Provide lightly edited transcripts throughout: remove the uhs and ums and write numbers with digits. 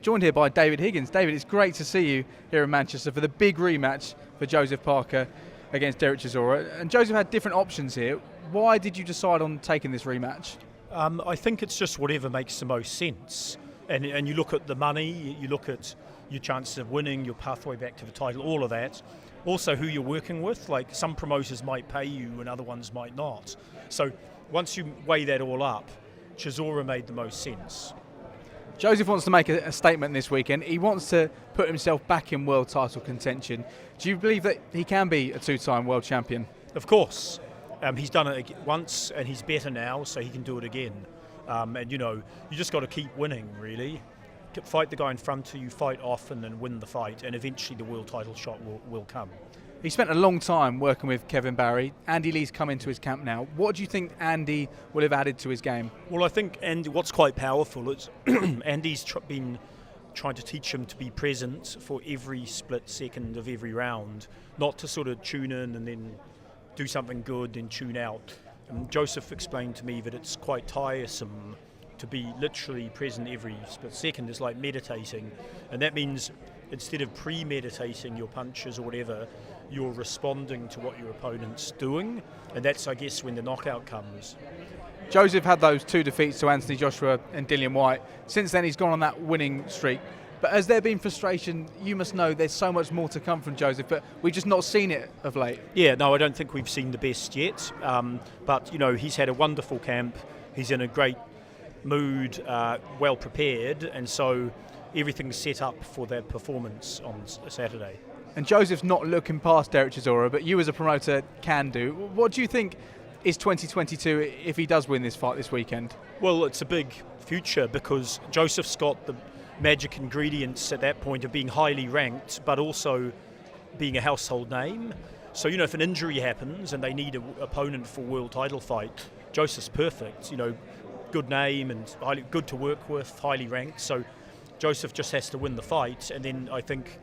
joined here by David Higgins. David, it's great to see you here in Manchester for the big rematch for Joseph Parker against Derek Chisora. And Joseph had different options here. Why did you decide on taking this rematch? I think it's just whatever makes the most sense. And you look at the money, you look at your chances of winning, your pathway back to the title, all of that. Also who you're working with, like some promoters might pay you and other ones might not. So once you weigh that all up, Chisora made the most sense. Joseph wants to make a statement this weekend. He wants to put himself back in world title contention. Do you believe that he can be a two-time world champion? Of course. He's done it once and he's better now, so he can do it again. And you just got to keep winning, really. Fight the guy in front of you, fight off, and then win the fight, and eventually the world title shot will come. He spent a long time working with Kevin Barry. Andy Lee's come into his camp now. What do you think Andy will have added to his game? Well, I think what's quite powerful is Andy's been trying to teach him to be present for every split second of every round, not to sort of tune in and then do something good and tune out. And Joseph explained to me that it's quite tiresome to be literally present every split second. It's like meditating, and that means instead of premeditating your punches or whatever, you're responding to what your opponent's doing, and that's, I guess, when the knockout comes. Joseph had those 2 defeats to Anthony Joshua and Dillian Whyte. Since then, he's gone on that winning streak. But has there been frustration? You must know there's so much more to come from Joseph, but we've just not seen it of late. Yeah, no, I don't think we've seen the best yet. But, he's had a wonderful camp. He's in a great mood, well prepared, and so everything's set up for that performance on Saturday. And Joseph's not looking past Derek Chisora, but you as a promoter can do. What do you think is 2022 if he does win this fight this weekend? Well, it's a big future because Joseph's got the magic ingredients at that point of being highly ranked, but also being a household name. So, if an injury happens and they need an opponent for a world title fight, Joseph's perfect. Good name and good to work with, highly ranked. So Joseph just has to win the fight, and then I think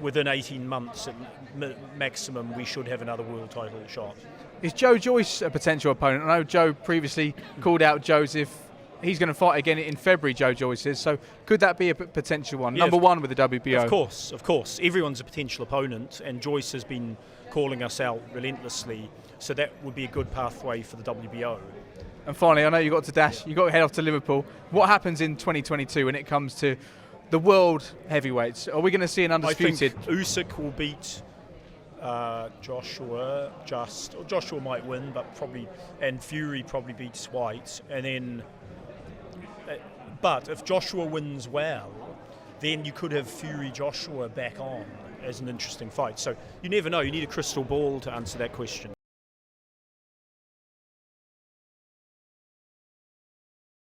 within 18 months at maximum we should have another world title shot. Is Joe Joyce a potential opponent? I know Joe previously called out Joseph. He's going to fight again in February, Joe Joyce is. So could that be a potential one? Yeah, Number one with the WBO? Of course. Everyone's a potential opponent, and Joyce has been calling us out relentlessly. So that would be a good pathway for the WBO. And finally, I know you've got to head off to Liverpool. What happens in 2022 when it comes to the world heavyweights? Are we going to see an undisputed? I think Usyk will beat Joshua. Joshua might win, and Fury probably beats Whyte. And then, but if Joshua wins well, then you could have Fury Joshua back on as an interesting fight. So you never know. You need a crystal ball to answer that question.